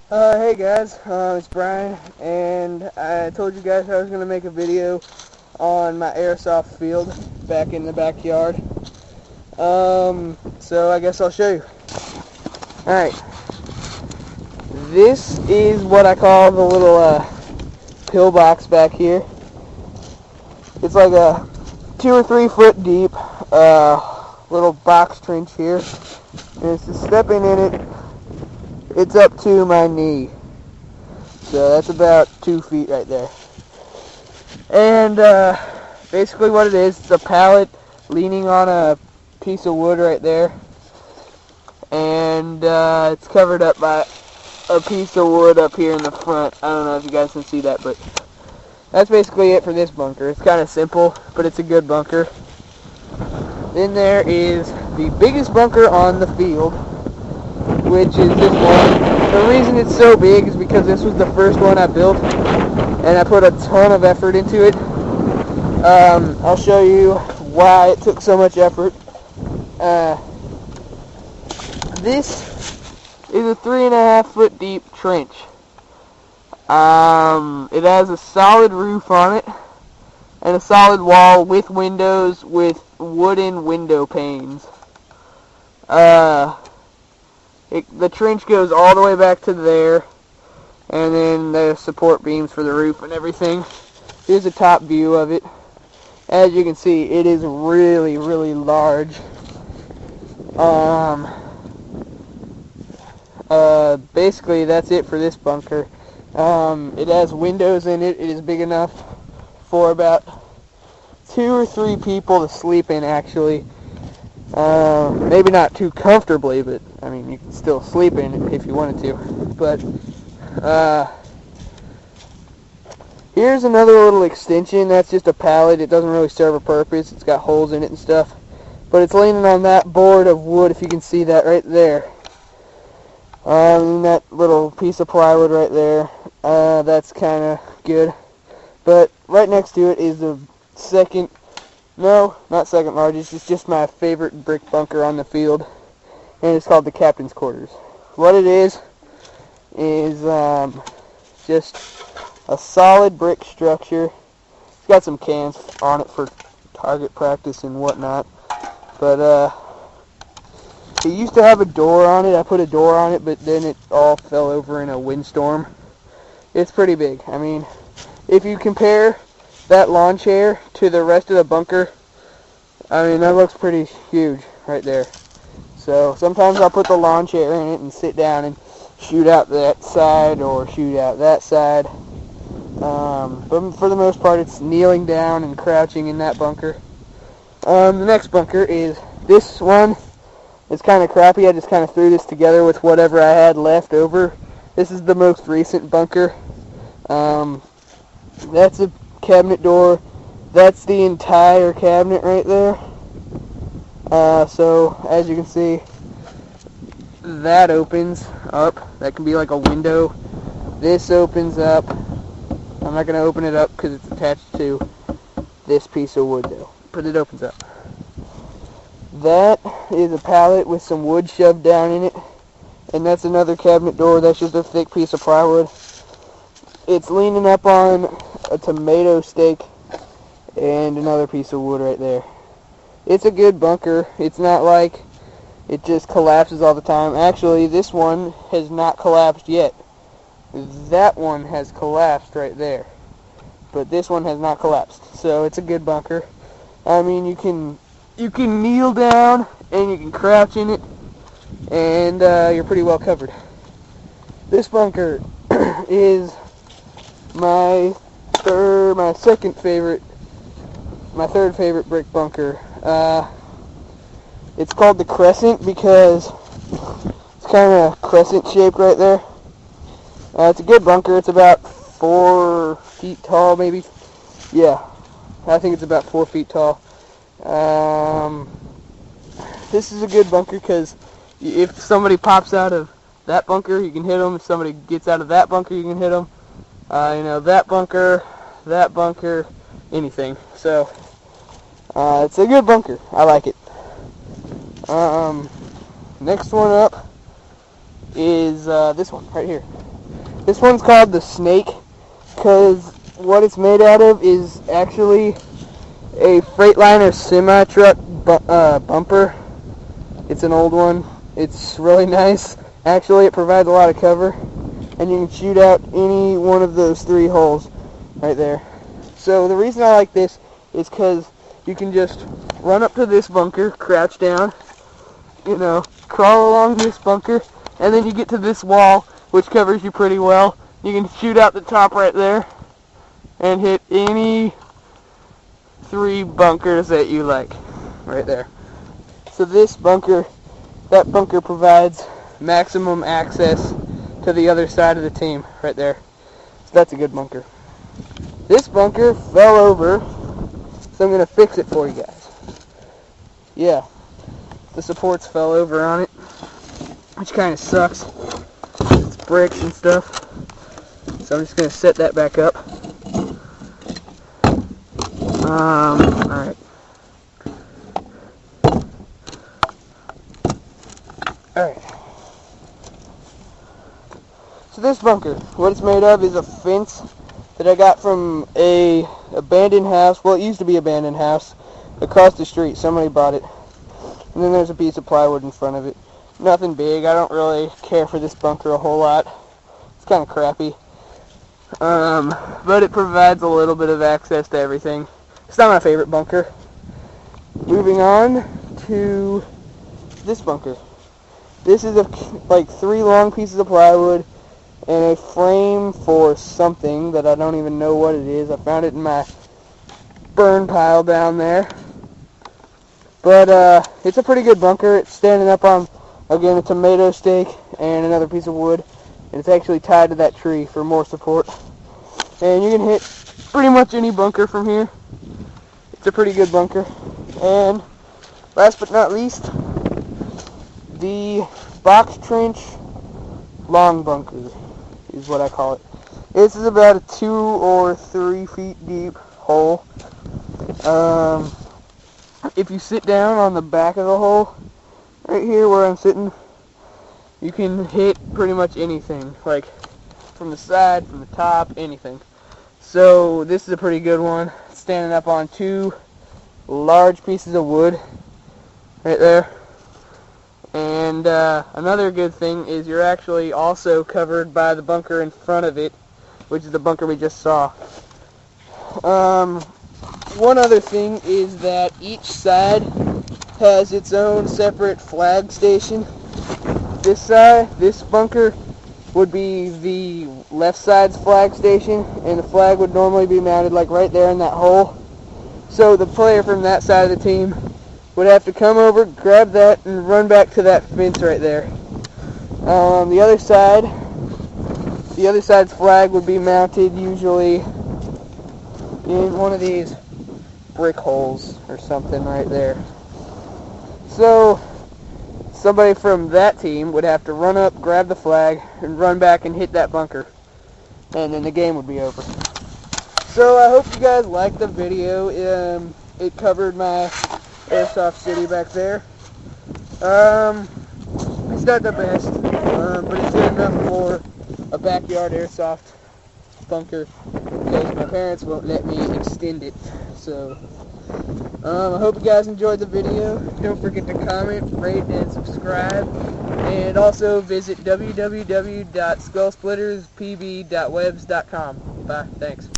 Hey guys, it's Brian, and I told you guys I was going to make a video on my airsoft field back in the backyard. So I guess I'll show you. Alright, this is what I call the little pillbox back here. It's like a 2 or 3 foot deep little box trench here, and it's just stepping in it. It's up to my knee. So that's about 2 feet right there. And basically what it is, it's a pallet leaning on a piece of wood right there. And it's covered up by a piece of wood up here in the front. I don't know if you guys can see that, but that's basically it for this bunker. It's kind of simple, but it's a good bunker. Then there is the biggest bunker on the field, which is this one. The reason it's so big is because this was the first one I built, and I put a ton of effort into it. I'll show you why it took so much effort. This is a 3.5 foot deep trench. It has a solid roof on it, and a solid wall with windows with wooden window panes. The trench goes all the way back to there, and then the support beams for the roof and everything. Here's a top view of it. As you can see, it is really, really large. Basically, that's it for this bunker. It has windows in it. It is big enough for about 2 or 3 people to sleep in, actually. Maybe not too comfortably, but I mean, you can still sleep in it if you wanted to. But here's another little extension. That's just a pallet. It doesn't really serve a purpose. It's got holes in it and stuff, but it's leaning on that board of wood, if you can see that right there. That little piece of plywood right there, that's kind of good. But right next to it is the second, no, not second largest, it's just my favorite brick bunker on the field, and it's called the Captain's Quarters. What it is just a solid brick structure. It's got some cans on it for target practice and whatnot, but it used to have a door on it. I put a door on it, but then it all fell over in a windstorm. It's pretty big. I mean, if you compare that lawn chair to the rest of the bunker, I mean, that looks pretty huge right there. So sometimes I'll put the lawn chair in it and sit down and shoot out that side or shoot out that side. But for the most part, it's kneeling down and crouching in that bunker. The next bunker is this one. It's kind of crappy. I just kind of threw this together with whatever I had left over. This is the most recent bunker. That's a cabinet door. That's the entire cabinet right there. So as you can see, that opens up. That can be like a window. This opens up. I'm not going to open it up because it's attached to this piece of wood though, but it opens up. That is a pallet with some wood shoved down in it, and that's another cabinet door. That's just a thick piece of plywood. It's leaning up on a tomato stake and another piece of wood right there. It's a good bunker. It's not like it just collapses all the time. Actually, this one has not collapsed yet. That one has collapsed right there, but this one has not collapsed. So it's a good bunker. I mean, you can kneel down and you can crouch in it, and you're pretty well covered. This bunker is my third favorite brick bunker. It's called the Crescent because it's kind of crescent shaped right there. It's a good bunker. It's about 4 feet tall, maybe. Yeah, I think it's about 4 feet tall. This is a good bunker because if somebody pops out of that bunker, you can hit them. If somebody gets out of that bunker, you can hit them. That bunker, anything. So, it's a good bunker. I like it. Next one up is this one right here. This one's called the Snake because what it's made out of is actually a Freightliner semi-truck bumper. It's an old one. It's really nice. Actually, it provides a lot of cover, and you can shoot out any one of those 3 holes right there. So the reason I like this is because you can just run up to this bunker, crouch down, you know, crawl along this bunker, and then you get to this wall, which covers you pretty well. You can shoot out the top right there and hit any 3 bunkers that you like right there. So this bunker, that bunker provides maximum access to the other side of the team right there. So that's a good bunker. This bunker fell over, so I'm going to fix it for you guys. Yeah, the supports fell over on it, which kind of sucks. It's bricks and stuff. So I'm just going to set that back up. Alright. Alright. So this bunker, what it's made of is a fence that I got from a abandoned house. Well, it used to be an abandoned house across the street. Somebody bought it. And then there's a piece of plywood in front of it. Nothing big. I don't really care for this bunker a whole lot. It's kind of crappy. But it provides a little bit of access to everything. It's not my favorite bunker. Moving on to this bunker. This is like 3 long pieces of plywood and a frame for something that I don't even know what it is. I found it in my burn pile down there. But it's a pretty good bunker. It's standing up on, again, a tomato stake and another piece of wood. And it's actually tied to that tree for more support. And you can hit pretty much any bunker from here. It's a pretty good bunker. And last but not least, the box trench long bunker is what I call it. This is about a 2 or 3 feet deep hole. If you sit down on the back of the hole, right here where I'm sitting, you can hit pretty much anything, like from the side, from the top, anything. So this is a pretty good one. It's standing up on 2 large pieces of wood right there. And another good thing is you're actually also covered by the bunker in front of it, which is the bunker we just saw. One other thing is that each side has its own separate flag station. This side, this bunker, would be the left side's flag station, and the flag would normally be mounted like right there in that hole. So the player from that side of the team would have to come over, grab that, and run back to that fence right there. The other side's flag would be mounted usually in one of these brick holes or something right there. So somebody from that team would have to run up, grab the flag, and run back and hit that bunker. And then the game would be over. So I hope you guys liked the video. It covered my airsoft city back there. It's not the best, but it's good enough for a backyard airsoft bunker because my parents won't let me extend it. So I hope you guys enjoyed the video. Don't forget to comment, rate, and subscribe. And also visit www.skullsplitterspb.webs.com. Bye. Thanks.